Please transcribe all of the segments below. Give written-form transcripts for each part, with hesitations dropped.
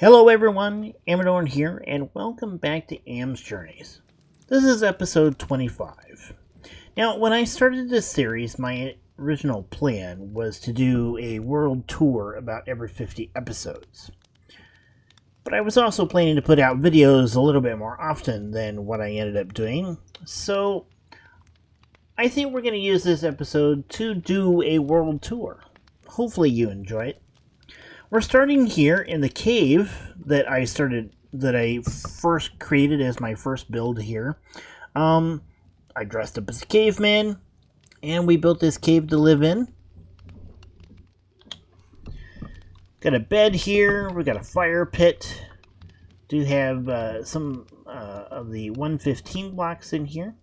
Hello everyone, Amradorn here, and welcome back to sJourneys. This is episode 25. Now, when I started this series, my original plan was to do a world tour about every 50 episodes. But I was also planning to put out videos a little bit more often than what I ended up doing, so I think we're going to use this episode to do a world tour. Hopefully you enjoy it. We're starting here in the cave that I first created as my first build here. I dressed up as a caveman, and we built this cave to live in. Got a bed here. We got a fire pit. Do have some of the 115 blocks in here.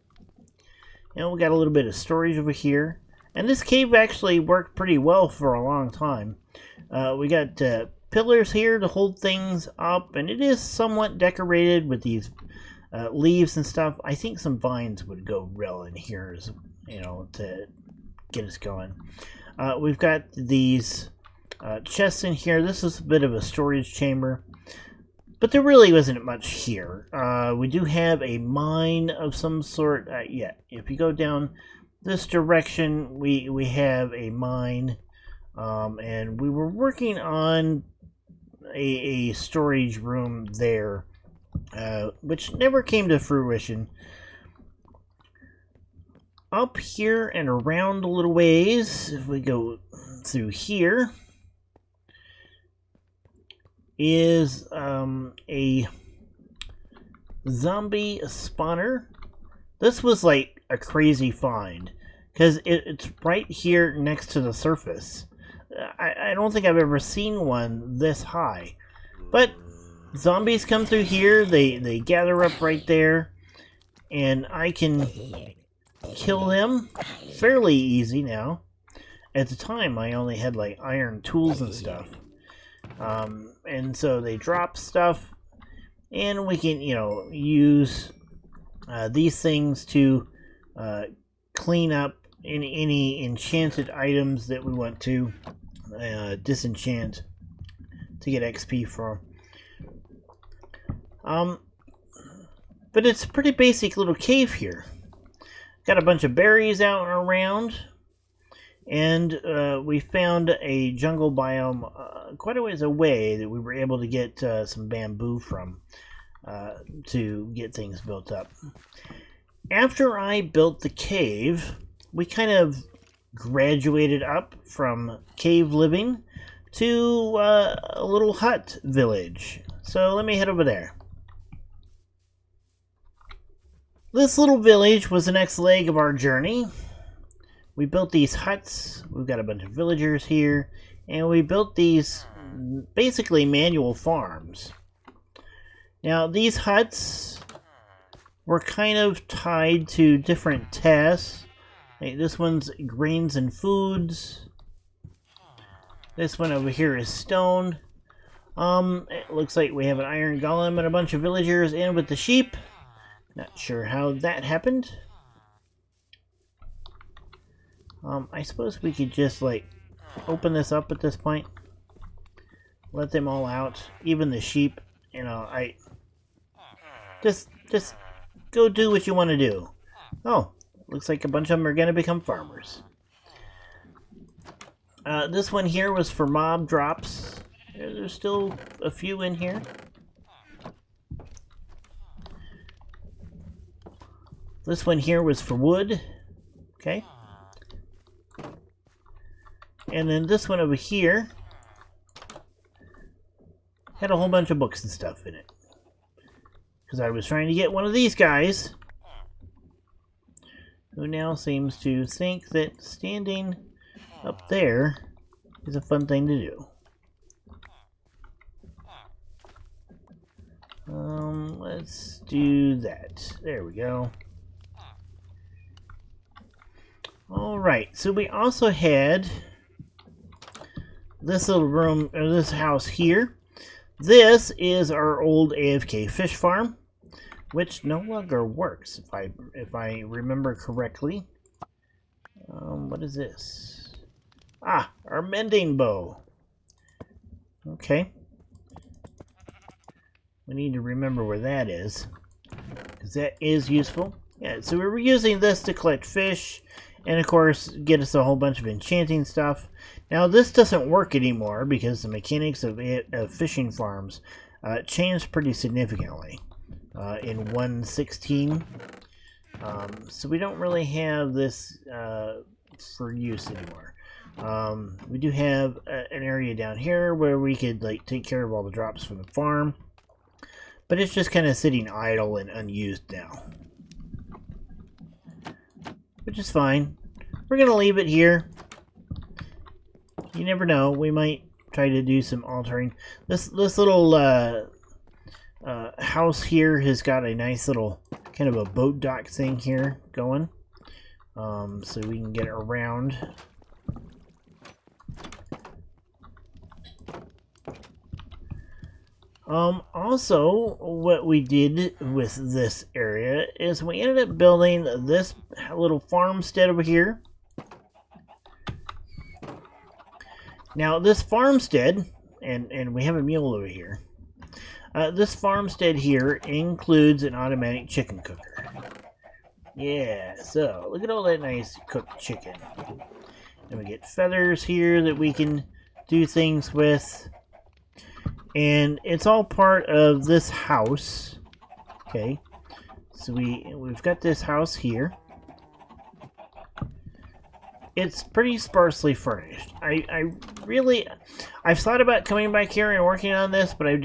And we got a little bit of storage over here. And this cave actually worked pretty well for a long time. We got pillars here to hold things up, and it is somewhat decorated with these leaves and stuff. I think some vines would go real in here, to get us going. We've got these chests in here. This is a bit of a storage chamber, but there really wasn't much here. We do have a mine of some sort. If you go down this direction, we have a mine. And we were working on a storage room there, which never came to fruition. Up here and around a little ways, if we go through here, is a zombie spawner. This was like a crazy find, because it's right here next to the surface. I don't think I've ever seen one this high. But zombies come through here, they gather up right there, and I can kill them fairly easy now. At the time, I only had like iron tools and stuff. And so they drop stuff, and we can, use these things to clean up any enchanted items that we want to disenchant to get XP from. But it's a pretty basic little cave here. Got a bunch of berries out and around, and we found a jungle biome quite a ways away that we were able to get some bamboo from to get things built up. After I built the cave, we kind of graduated up from cave living to a little hut village. So let me head over there. This little village was the next leg of our journey. We built these huts. We've got a bunch of villagers here, and we built these basically manual farms. Now these huts were kind of tied to different tasks. This one's grains and foods. This one over here is stone. It looks like we have an iron golem and a bunch of villagers in with the sheep. Not sure how that happened. I suppose we could just open this up at this point. Let them all out, even the sheep. Just go do what you want to do. Oh. Looks like a bunch of them are going to become farmers. This one here was for mob drops. There's still a few in here. This one here was for wood. Okay. And then this one over here had a whole bunch of books and stuff in it. Because I was trying to get one of these guys, who now seems to think that standing up there is a fun thing to do. Let's do that. There we go. Alright, so we also had this little room, or this house here. This is our old AFK fish farm, which no longer works, if I remember correctly. What is this? Ah, our mending bow. Okay. We need to remember where that is, because that is useful. Yeah, so we were using this to collect fish, and of course get us a whole bunch of enchanting stuff. Now this doesn't work anymore because the mechanics of fishing farms changed pretty significantly in 1.16. So we don't really have this for use anymore. We do have an area down here where we could like take care of all the drops from the farm, but it's just kind of sitting idle and unused now, which is fine. We're gonna leave it here. You never know, we might try to do some altering. This little house here has got a nice little kind of a boat dock thing here going, so we can get around. Also, what we did with this area is we ended up building this little farmstead over here. Now, this farmstead, and we have a mule over here, this farmstead here includes an automatic chicken cooker. Yeah, so look at all that nice cooked chicken. And we get feathers here that we can do things with. And it's all part of this house. Okay, so we've got this house here. It's pretty sparsely furnished. I've thought about coming back here and working on this, but I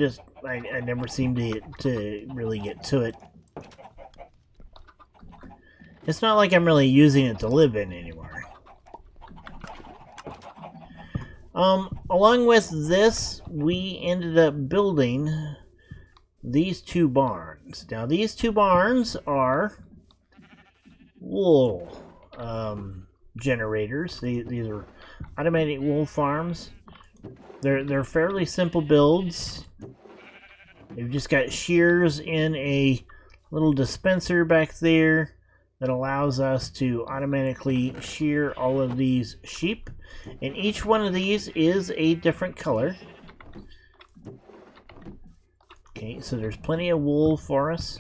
never seem to really get to it. It's not like I'm really using it to live in anymore. Along with this, we ended up building these two barns. Now, these two barns are wool generators. These are automatic wool farms. They're fairly simple builds. They've just got shears in a little dispenser back there that allows us to automatically shear all of these sheep. And each one of these is a different color. Okay, so there's plenty of wool for us.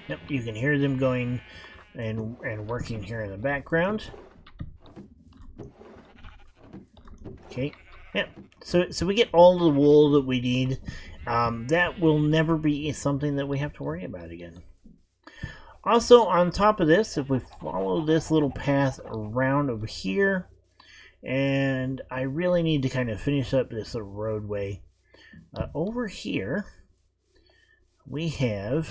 Yep, you can hear them going and working here in the background. Okay, yep. So we get all the wool that we need. That will never be something that we have to worry about again. Also, on top of this, if we follow this little path around over here, and I really need to kind of finish up this little roadway. Over here, we have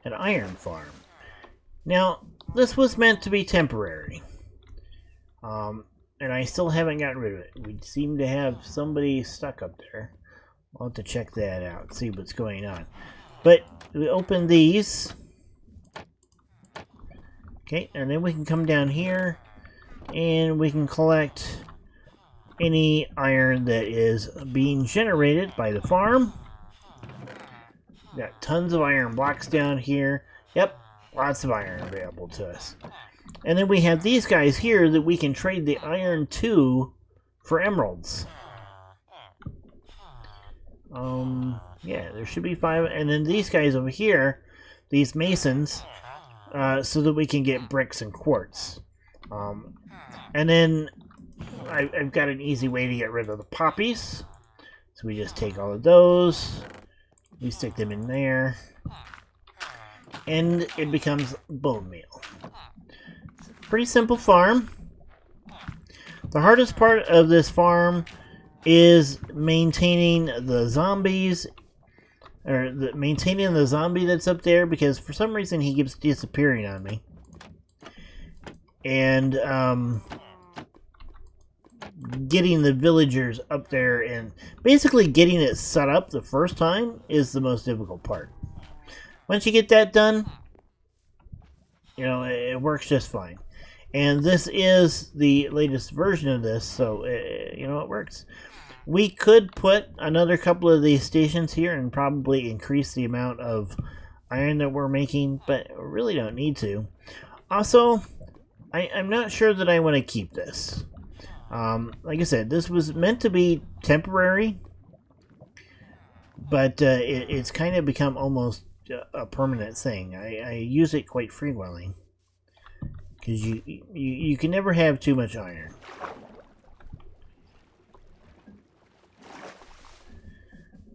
an iron farm. Now, this was meant to be temporary. And I still haven't gotten rid of it. We seem to have somebody stuck up there. I'll have to check that out and see what's going on. But we open these. Okay, and then we can come down here and we can collect any iron that is being generated by the farm. Got tons of iron blocks down here. Yep, lots of iron available to us. And then we have these guys here that we can trade the iron to for emeralds. Yeah, there should be 5. And then these guys over here, these masons, so that we can get bricks and quartz. And then I've got an easy way to get rid of the poppies. So we just take all of those, we stick them in there, and it becomes bone meal. Pretty simple farm. The hardest part of this farm is maintaining the zombies, or maintaining the zombie that's up there, because for some reason he keeps disappearing on me. And getting the villagers up there and basically getting it set up the first time is the most difficult part. Once you get that done, you know, it works just fine. And this is the latest version of this, so you know, it works. We could put another couple of these stations here and probably increase the amount of iron that we're making, but we really don't need to. Also, I'm not sure that I want to keep this. Like I said, this was meant to be temporary, but it's kind of become almost a permanent thing. I use it quite frequently because you can never have too much iron.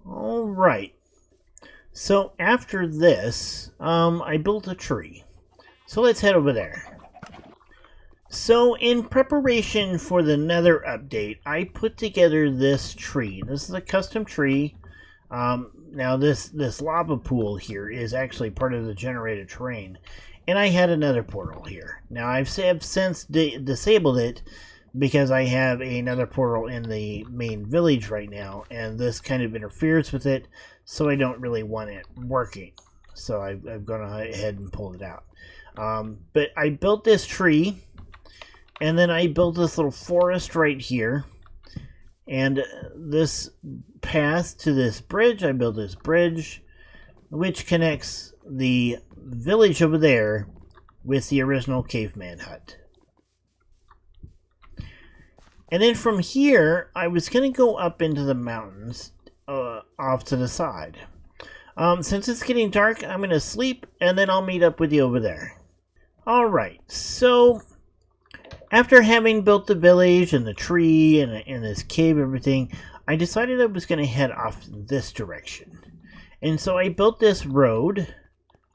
All right. So after this, I built a tree. So let's head over there. So in preparation for the Nether update, I put together this tree. This is a custom tree. Now this lava pool here is actually part of the generated terrain. And I had another portal here. Now I've since disabled it because I have another portal in the main village right now. And this kind of interferes with it. So I don't really want it working. So I've gone ahead and pulled it out. But I built this tree. And then I built this little forest right here. And this path to this bridge, I built this bridge, which connects the village over there with the original caveman hut. And then from here, I was going to go up into the mountains off to the side. Since it's getting dark, I'm going to sleep, and then I'll meet up with you over there. Alright, so after having built the village and the tree and this cave and everything, I decided I was going to head off this direction. And so I built this road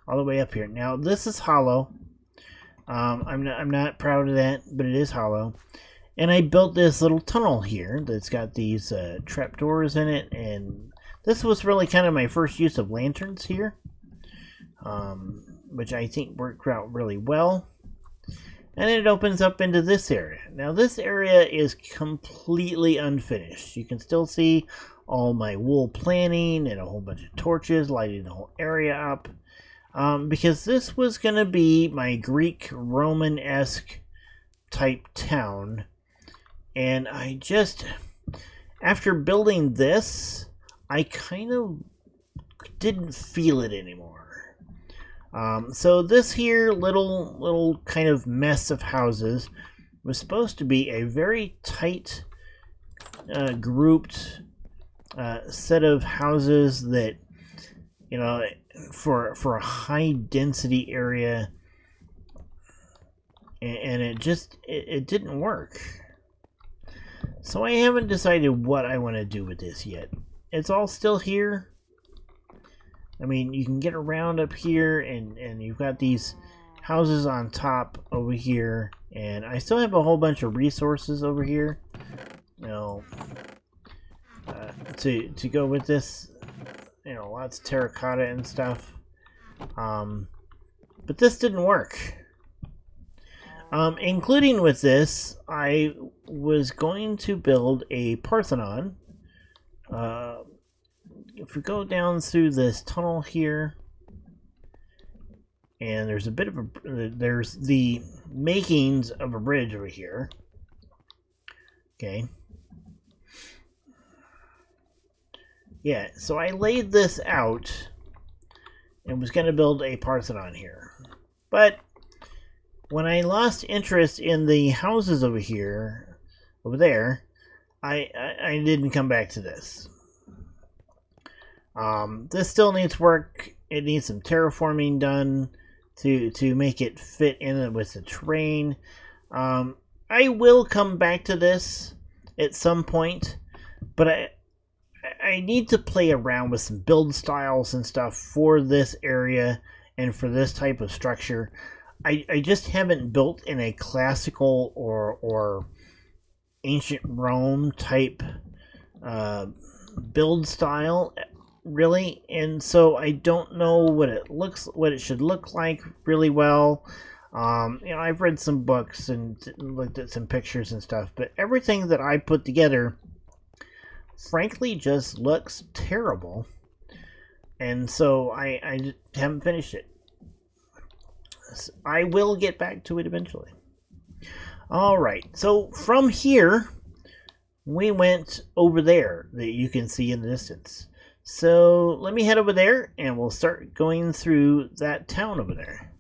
all the way up here. Now this is hollow. I'm not proud of that, but it is hollow. And I built this little tunnel here that's got these trapdoors in it. And this was really kind of my first use of lanterns here, which I think worked out really well. And it opens up into this area. Now this area is completely unfinished. You can still see all my wool planning and a whole bunch of torches lighting the whole area up. Because this was going to be my Greek Roman-esque type town. And I just, after building this, I kind of didn't feel it anymore. So this here little kind of mess of houses was supposed to be a very tight grouped set of houses that, you know, for a high density area, and it didn't work. So I haven't decided what I want to do with this yet. It's all still here. I mean, you can get around up here, and you've got these houses on top over here, and I still have a whole bunch of resources over here, you know, to go with this, you know, lots of terracotta and stuff, but this didn't work. Including with this, I was going to build a Parthenon. If we go down through this tunnel here, and there's a bit of there's the makings of a bridge over here. Okay. Yeah, so I laid this out and was going to build a Parthenon here. But when I lost interest in the houses over there, I didn't come back to this. This still needs work. It needs some terraforming done to make it fit in with the terrain. I will come back to this at some point, but I need to play around with some build styles and stuff for this area and for this type of structure. I just haven't built in a classical or ancient Rome type build style, really, and so I don't know what it should look like really well. You know, I've read some books and looked at some pictures and stuff, but everything that I put together, frankly, just looks terrible, and so I haven't finished it. I will get back to it eventually. Alright, so from here, we went over there that you can see in the distance. So let me head over there and we'll start going through that town over there.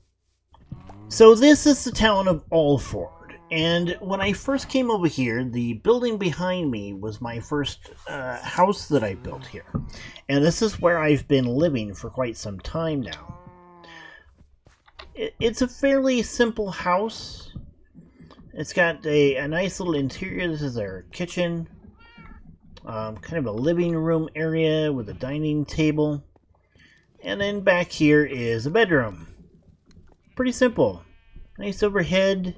So this is the town of Allford, and when I first came over here, the building behind me was my first house that I built here. And this is where I've been living for quite some time now. It's a fairly simple house. It's got a nice little interior. This is our kitchen. Kind of a living room area with a dining table. And then back here is a bedroom. Pretty simple. Nice overhead.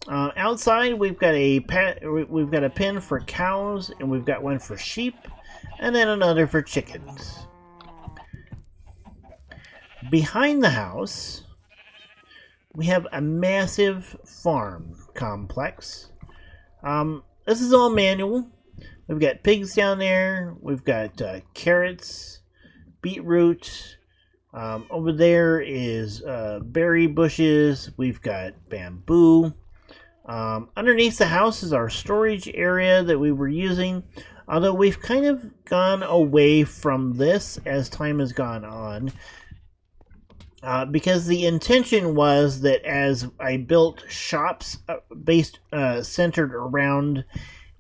Outside we've got a pen for cows, and we've got one for sheep, and then another for chickens. Behind the house we have a massive farm complex. This is all manual. We've got pigs down there. We've got carrots, beetroot. Over there is berry bushes. We've got bamboo. Underneath the house is our storage area that we were using. Although we've kind of gone away from this as time has gone on. Because the intention was that as I built shops centered around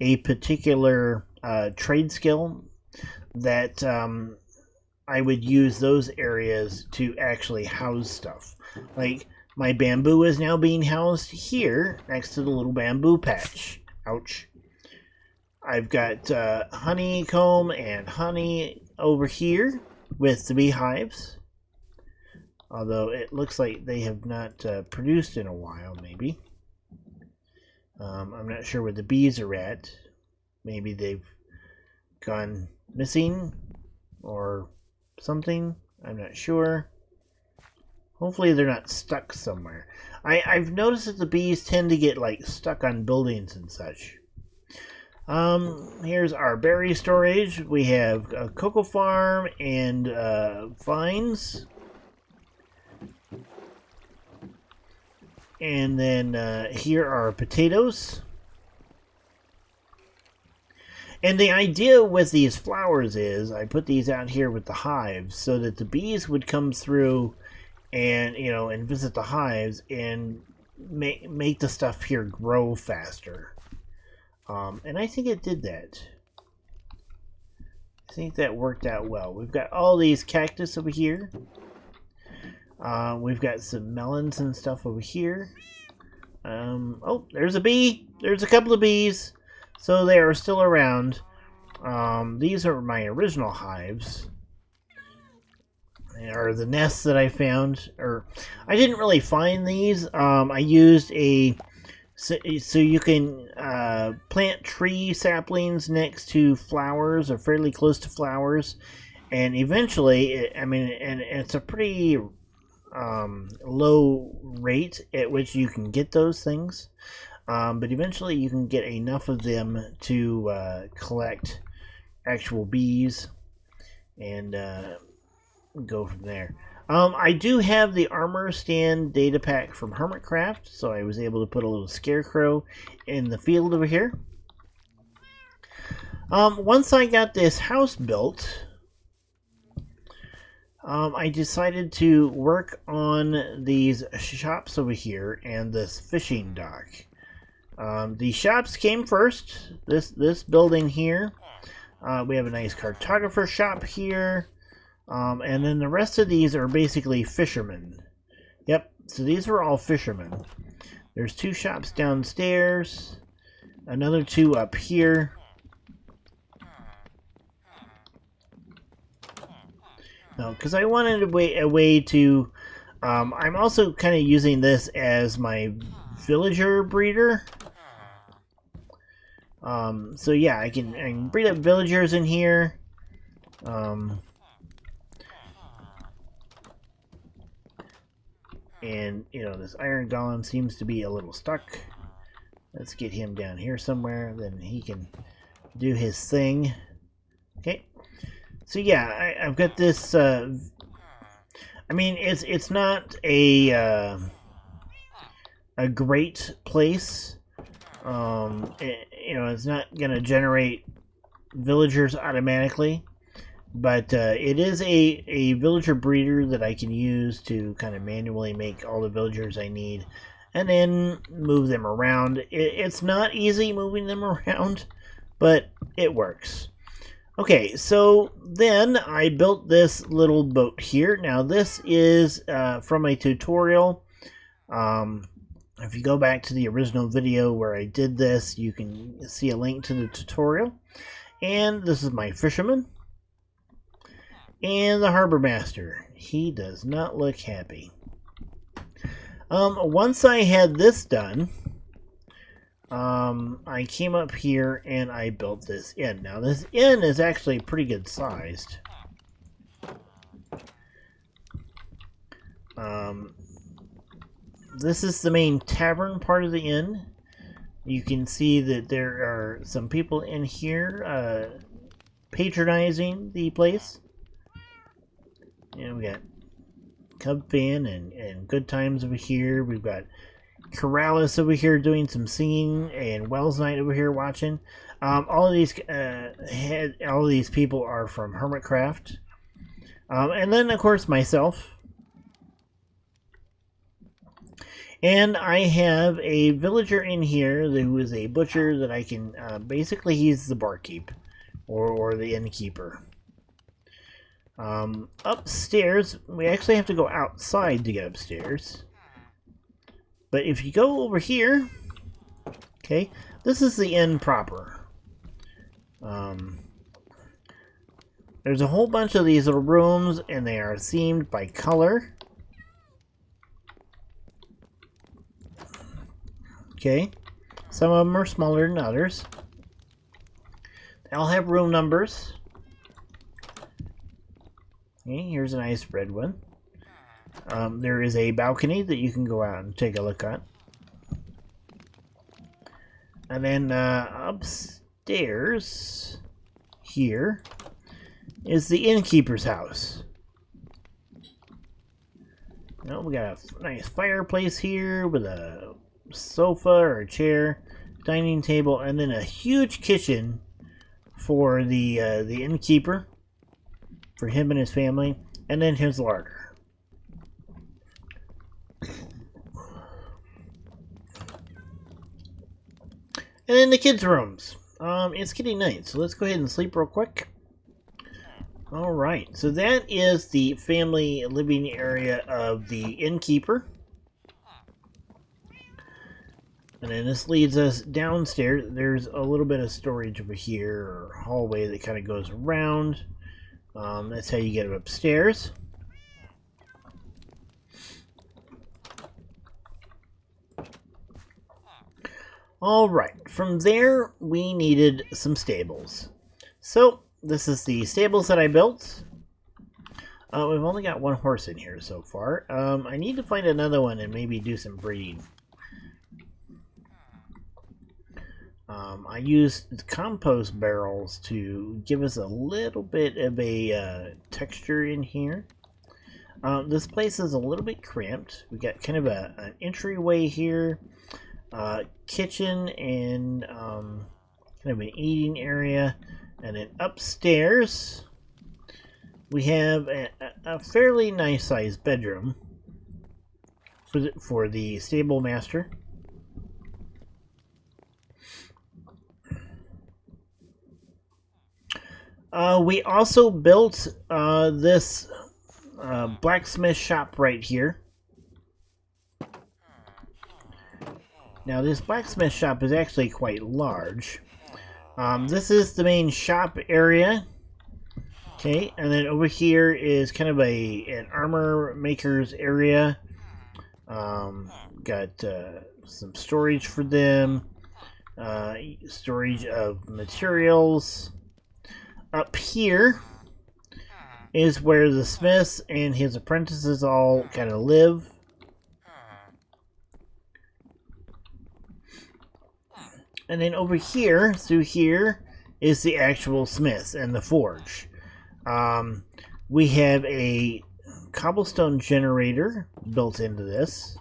a particular trade skill, that I would use those areas to actually house stuff. Like, my bamboo is now being housed here next to the little bamboo patch. Ouch. I've got honeycomb and honey over here with the beehives. Although it looks like they have not produced in a while, maybe. I'm not sure where the bees are at. Maybe they've gone missing or something. I'm not sure. Hopefully they're not stuck somewhere. I've noticed that the bees tend to get like stuck on buildings and such. Here's our berry storage. We have a cocoa farm and vines. And then here are potatoes. And the idea with these flowers is I put these out here with the hives so that the bees would come through and, you know, and visit the hives and make the stuff here grow faster. And I think it did that. I think that worked out well. We've got all these cactus over here. We've got some melons and stuff over here. Oh, there's a bee. There's a couple of bees. So they are still around. These are my original hives. Or the nests that I found. Or I didn't really find these. I used a... So you can plant tree saplings next to flowers or fairly close to flowers. And eventually, and it's a pretty... low rate at which you can get those things, but eventually you can get enough of them to collect actual bees and go from there. I do have the armor stand data pack from Hermitcraft, so I was able to put a little scarecrow in the field over here. Once I got this house built, I decided to work on these shops over here and this fishing dock. The shops came first. This building here. We have a nice cartographer shop here. And then the rest of these are basically fishermen. Yep, so these are all fishermen. There's 2 shops downstairs. Another 2 up here. No, because I wanted a way to... I'm also kind of using this as my villager breeder. So yeah, I can breed up villagers in here. And, you know, this iron golem seems to be a little stuck. Let's get him down here somewhere, then he can do his thing. Okay. So yeah, I've got this. I mean, it's not a great place. You know, it's not gonna generate villagers automatically, But it is a villager breeder that I can use to kind of manually make all the villagers I need and then move them around. It's not easy moving them around, but it works. Okay, so then I built this little boat here. Now this is from a tutorial. If you go back to the original video where I did this, you can see a link to the tutorial. And this is my fisherman. And the harbor master. He does not look happy. Once I had this done, I came up here and I built this inn. Now this inn is actually pretty good sized. This is the main tavern part of the inn. You can see that there are some people in here patronizing the place. And we got Cub Fan and Good Times over here. We've got Corrales over here doing some singing, and Wells Knight over here watching. All of these people are from Hermitcraft, and then of course myself. And I have a villager in here who is a butcher that I can basically he's the barkeep or the innkeeper. Upstairs, we actually have to go outside to get upstairs. But if you go over here, okay, this is the inn proper. There's a whole bunch of these little rooms, and they are themed by color. Okay, some of them are smaller than others. They all have room numbers. Okay, here's a nice red one. There is a balcony that you can go out and take a look at. And then upstairs here is the innkeeper's house. Now we got a nice fireplace here with a sofa or a chair, dining table, and then a huge kitchen for the innkeeper, for him and his family, and then his larder. And then the kids' rooms. It's getting night, so let's go ahead and sleep real quick. Alright, so that is the family living area of the innkeeper. And then this leads us downstairs. There's a little bit of storage over here, or hallway that kind of goes around. That's how you get upstairs. Alright, from there we needed some stables. So, this is the stables that I built. We've only got one horse in here so far. I need to find another one and maybe do some breeding. I used compost barrels to give us a little bit of a texture in here. This place is a little bit cramped. We got kind of an entryway here. Kitchen and kind of an eating area, and then upstairs we have a fairly nice sized bedroom for the stable master. We also built this blacksmith shop right here. Now this blacksmith shop is actually quite large. This is the main shop area. Okay, and then over here is kind of an armor maker's area. Got some storage for them. Storage of materials. Up here is where the smith and his apprentices all kind of live. And then over here, through here, is the actual smith and the forge. We have a cobblestone generator built into this.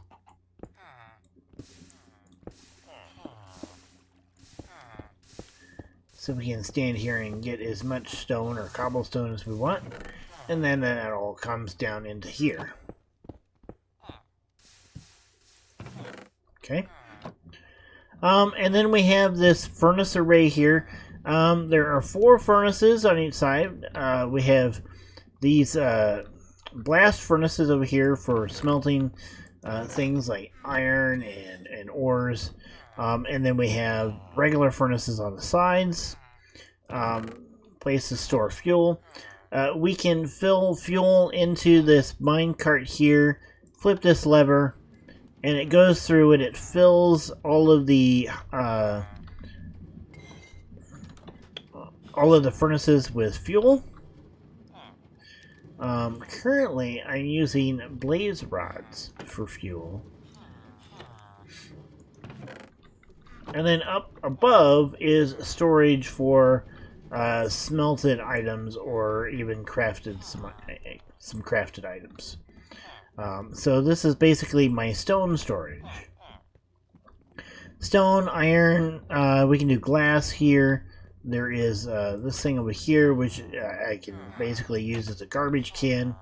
So we can stand here and get as much stone or cobblestone as we want. And then that all comes down into here. Okay. And then we have this furnace array here. There are 4 furnaces on each side. We have these blast furnaces over here for smelting things like iron and ores. And then we have regular furnaces on the sides. Place to store fuel. We can fill fuel into this minecart here. Flip this lever. And it goes through and it fills all of the furnaces with fuel. Currently, I'm using blaze rods for fuel. And then up above is storage for smelted items or even crafted some crafted items. So this is basically my stone storage. Stone, iron, we can do glass here. There is this thing over here, which I can basically use as a garbage can.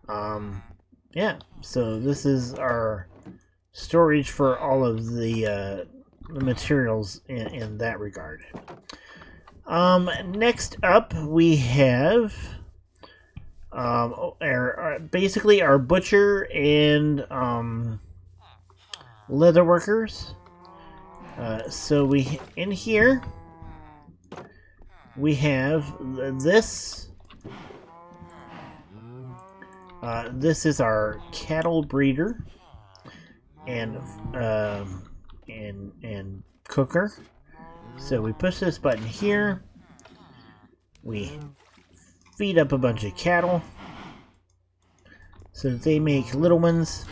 Yeah, so this is our storage for all of the materials in that regard. Next up, we have basically our butcher and leather workers. So in here we have this. This is our cattle breeder and cooker. So we push this button here. We feed up a bunch of cattle so that they make little ones.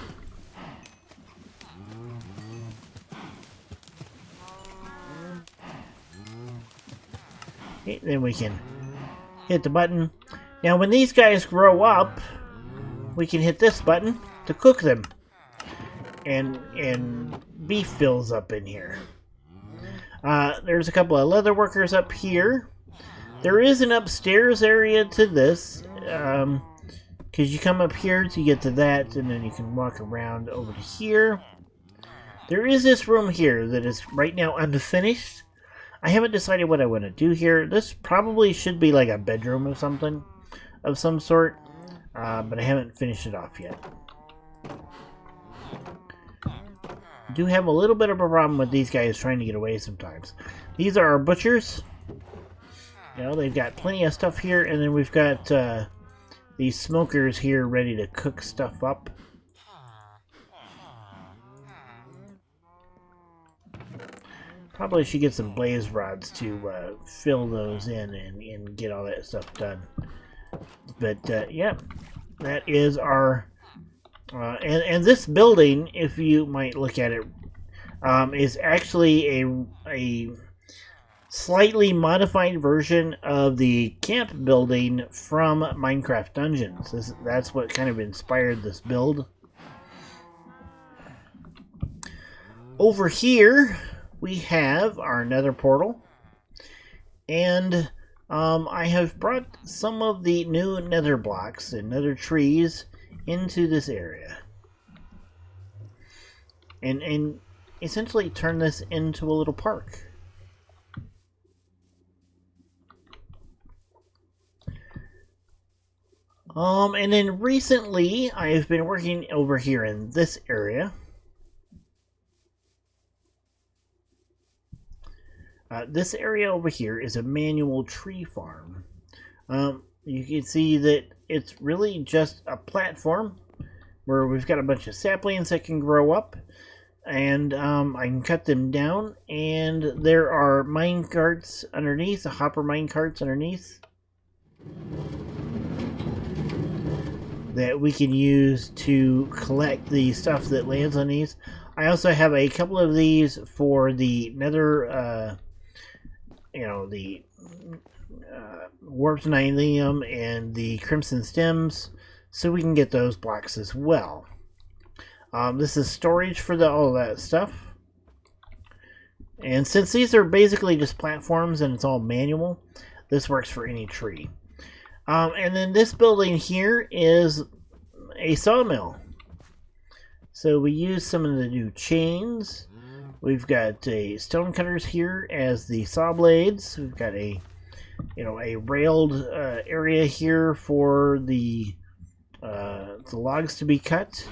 Okay, then we can hit the button. Now when these guys grow up, we can hit this button to cook them. And beef fills up in here. There's a couple of leather workers up here. There is an upstairs area to this, because you come up here to get to that, and then you can walk around over to here. There is this room here that is right now unfinished. I haven't decided what I want to do here. This probably should be like a bedroom or something, of some sort, but I haven't finished it off yet. I do have a little bit of a problem with these guys trying to get away sometimes. These are our butchers. You know, they've got plenty of stuff here, and then we've got these smokers here ready to cook stuff up. Probably should get some blaze rods to fill those in and get all that stuff done. But yeah, that is our and this building, if you might look at it, is actually a slightly modified version of the camp building from Minecraft Dungeons. That's what kind of inspired this build. Over here we have our nether portal, and I have brought some of the new nether blocks and nether trees into this area, and essentially turn this into a little park. And then recently I've been working over here in this area. This area over here is a manual tree farm. You can see that it's really just a platform where we've got a bunch of saplings that can grow up, and I can cut them down, and there are mine carts underneath, the hopper mine carts underneath, that we can use to collect the stuff that lands on these. I also have a couple of these for the nether, the warped nylium and the crimson stems, so we can get those blocks as well. This is storage for all that stuff. And since these are basically just platforms and it's all manual, this works for any tree. And then this building here is a sawmill. So we use some of the new chains. We've got stone cutters here as the saw blades. We've got a railed area here for the logs to be cut.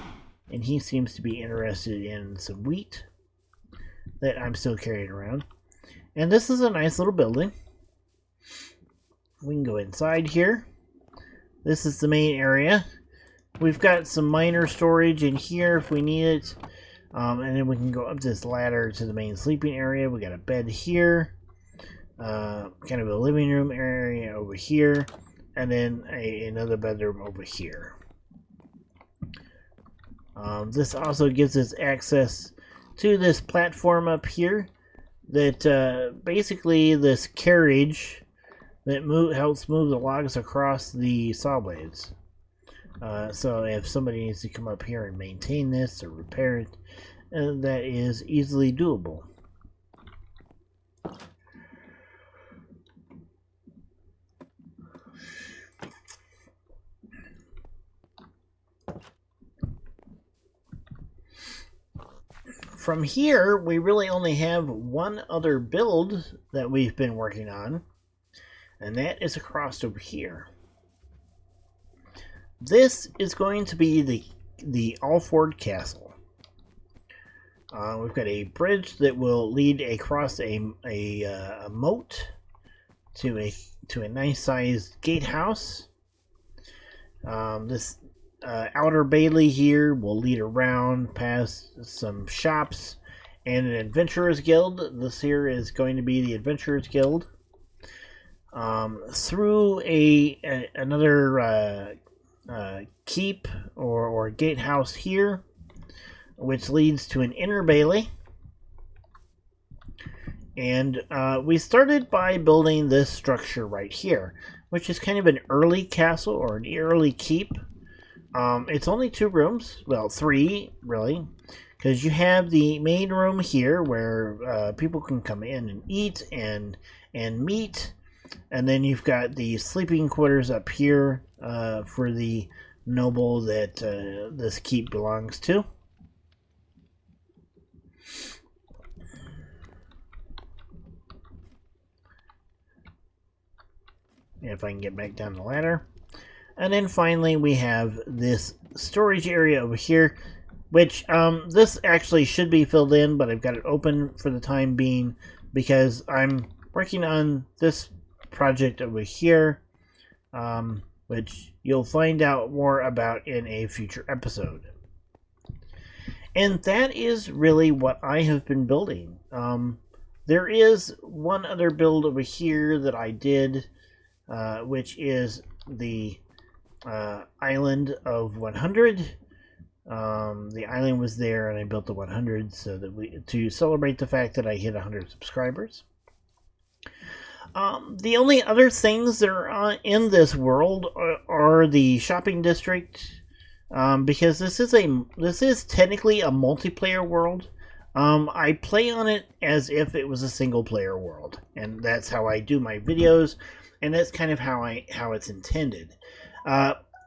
And he seems to be interested in some wheat that I'm still carrying around. And this is a nice little building. We can go inside here. This is the main area. We've got some minor storage in here if we need it. And then we can go up this ladder to the main sleeping area. We got a bed here. Kind of a living room area over here. And then another bedroom over here. This also gives us access to this platform up here. That basically this carriage that helps move the logs across the saw blades. So if somebody needs to come up here and maintain this or repair it, that is easily doable. From here, we really only have one other build that we've been working on, and that is across over here. This is going to be the Allford Castle. We've got a bridge that will lead across a moat to a nice sized gatehouse. This outer bailey here will lead around past some shops and an adventurers guild. This here is going to be the adventurers guild. Through another keep or gatehouse here, which leads to an inner bailey. And we started by building this structure right here, which is kind of an early castle or an early keep. It's only 2 rooms, well 3 really, because you have the main room here where people can come in and eat and meet, and then you've got the sleeping quarters up here for the noble that this keep belongs to. If I can get back down the ladder. And then finally we have this storage area over here, which this actually should be filled in, but I've got it open for the time being because I'm working on this project over here, which you'll find out more about in a future episode. And that is really what I have been building. There is one other build over here that I did, which is the island of 100. The island was there and I built the 100 so that to celebrate the fact that I hit 100 subscribers. The only other things that are in this world are the shopping district, because this is technically a multiplayer world. I play on it as if it was a single player world, and that's how I do my videos, and that's kind of how it's intended.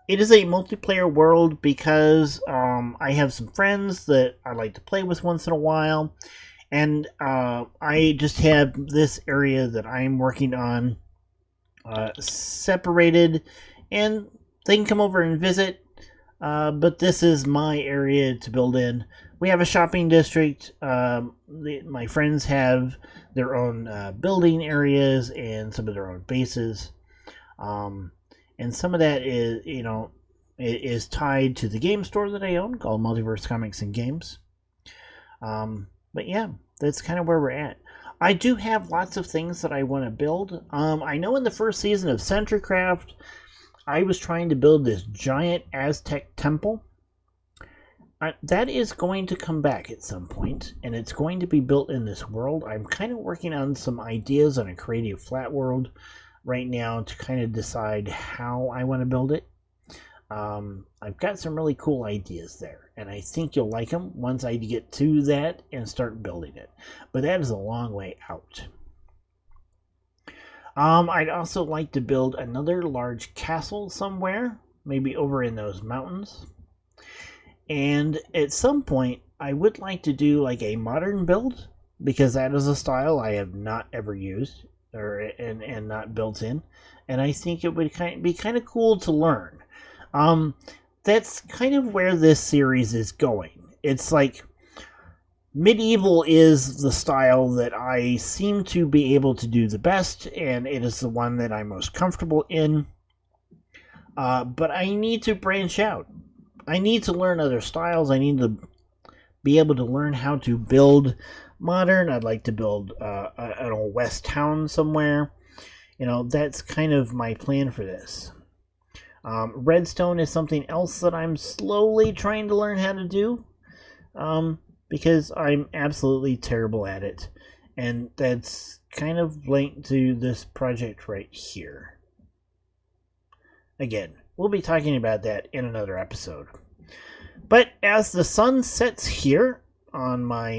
It is a multiplayer world because I have some friends that I like to play with once in a while, and I just have this area that I'm working on separated, and they can come over and visit, but this is my area to build in. We have a shopping district. My friends have their own building areas and some of their own bases. And some of that is, it is tied to the game store that I own called Multiverse Comics and Games. But yeah, that's kind of where we're at. I do have lots of things that I want to build. I know in the first season of CenturyCraft, I was trying to build this giant Aztec temple. That is going to come back at some point, and it's going to be built in this world. I'm kind of working on some ideas on a creative flat world right now to kind of decide how I want to build it. I've got some really cool ideas there, and I think you'll like them once I get to that and start building it. But that is a long way out. I'd also like to build another large castle somewhere, maybe over in those mountains. And at some point, I would like to do like a modern build, because that is a style I have not ever used and not built in, and I think it would be kind of cool to learn. That's kind of where this series is going. It's like medieval is the style that I seem to be able to do the best, and it is the one that I'm most comfortable in. But I need to branch out. I need to learn other styles. I need to be able to learn how to build modern. I'd like to build an old west town somewhere. You know, that's kind of my plan for this. Redstone is something else that I'm slowly trying to learn how to do, because I'm absolutely terrible at it, and that's kind of linked to this project right here. Again, we'll be talking about that in another episode. But as the sun sets here on my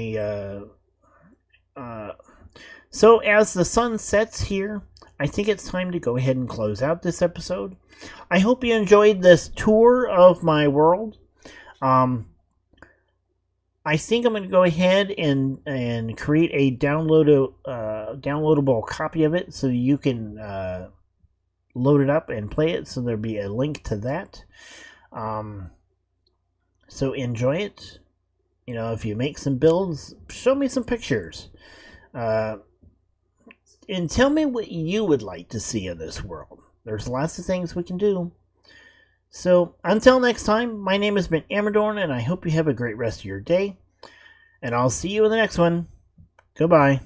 as the sun sets here, I think it's time to go ahead and close out this episode. I hope you enjoyed this tour of my world. I think I'm going to go ahead and create a downloadable copy of it so you can load it up and play it. So there'll be a link to that. So enjoy it. You know, if you make some builds, show me some pictures. And tell me what you would like to see in this world. There's lots of things we can do. So, until next time, my name has been Amradorn, and I hope you have a great rest of your day. And I'll see you in the next one. Goodbye.